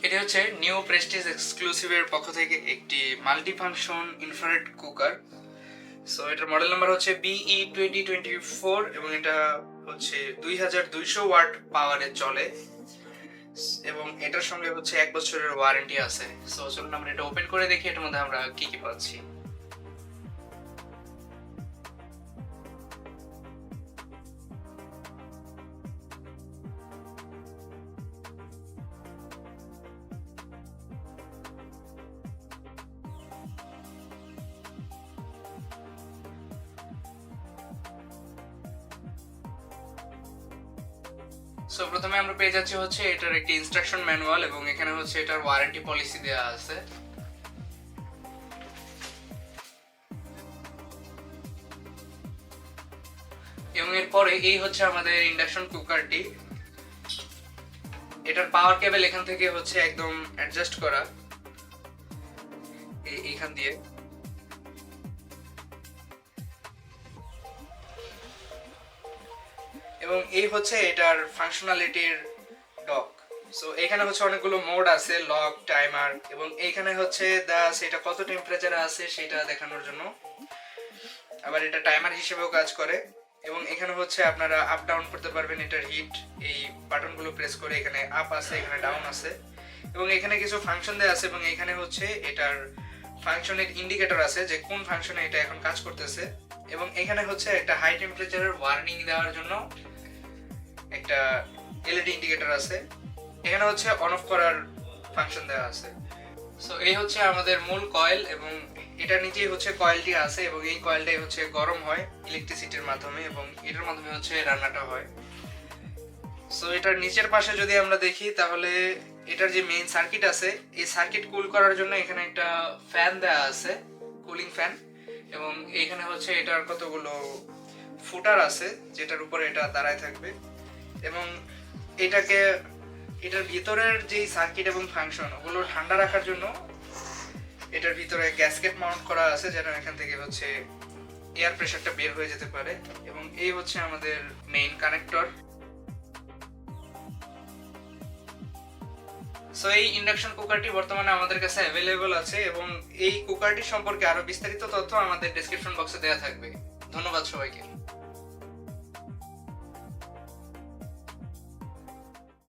এটি হচ্ছে new Prestige এক্সক্লুসিভের পক্ষ থেকে একটি multi function infrared cooker. So এটার মডেল নাম্বার হচ্ছে BE2024 এবং এটা হচ্ছে 2200 ওয়াট পাওয়ারে চলে এবং এটার সঙ্গে হচ্ছে 1 বছরের ওয়ারেন্টি আছে। সো চলুন আমরা এটা ওপেন করে দেখি এটার মধ্যে আমরা কি কি পাচ্ছি। সো প্রথমে আমরা পেয়ে যাচ্ছি হচ্ছে এটার একটি ইনস্ট্রাকশন ম্যানুয়াল এবং এখানে হচ্ছে এটার ওয়ারেন্টি পলিসি দেওয়া আছে। এবং এরপরে এই হচ্ছে আমাদের ইন্ডাকশন কুকারটি। এটার পাওয়ার কেবল এখান থেকে হচ্ছে একদম অ্যাডজাস্ট করা এইখান দিয়ে। এবং এই হচ্ছে এটার ফাংশনালিটির ডক। সো এখানে হচ্ছে অনেকগুলো মোড আছে, লক, টাইমার, এবং এইখানে হচ্ছে সেটা কত টেম্পারেচারে আছে সেটা দেখানোর জন্য। আবার এটা টাইমার হিসেবেও কাজ করে এবং এখানে হচ্ছে আপনারা আপ ডাউন করতে পারবেন এটার হিট। এই বাটনগুলো প্রেস করে এখানে আপ আছে, এখানে ডাউন আছে এবং এখানে কিছু ফাংশন দেওয়া আছে এবং এখানে হচ্ছে এটার ফাংশনের ইন্ডিকেটর আছে যে কোন ফাংশনে এটা এখন কাজ করতেছে। এবং এখানে হচ্ছে একটা হাই টেম্পারেচারের ওয়ার্নিং দেওয়ার জন্য একটা এলইডি ইন্ডিকেটর আছে। এখানে হচ্ছে অন অফ করার ফাংশন দেওয়া আছে। সো এই হচ্ছে আমাদের মূল কয়েল এবং এটা নিচেই হচ্ছে কয়েলটি আছে এবং এই কয়েলটাই হচ্ছে গরম হয় ইলেকট্রিসিটির মাধ্যমে এবং এটার মাধ্যমে হচ্ছে রান্নাটা হয়। সো এটার নিচের পাশে যদি আমরা দেখি তাহলে এটার যে মেইন সার্কিট আছে এই সার্কিট কুল করার জন্য এখানে একটা ফ্যান দেওয়া আছে, কুলিং ফ্যান। এবং এইখানে হচ্ছে এটার কতগুলো ফুটার আছে যেটার উপরে এটা দাঁড়ায় থাকবে এবং এটার ভিতরের যে সার্কিট এবং ফাংশন ওগুলো ঠান্ডা রাখার জন্য এটার ভিতরে গ্যাসকেট মাউন্ট করা আছে যেন এখান থেকে হচ্ছে এয়ার প্রেসারটা বের হয়ে যেতে পারে। এবং এই হচ্ছে আমাদের মেইন কানেক্টর। সো এই ইন্ডাকশন কুকারটি বর্তমানে আমাদের কাছে অ্যাভেলেবল আছে এবং এই কুকারটি সম্পর্কে আরো বিস্তারিত তথ্য আমাদের ডেসক্রিপশন বক্সে দেওয়া থাকবে। ধন্যবাদ সবাইকে।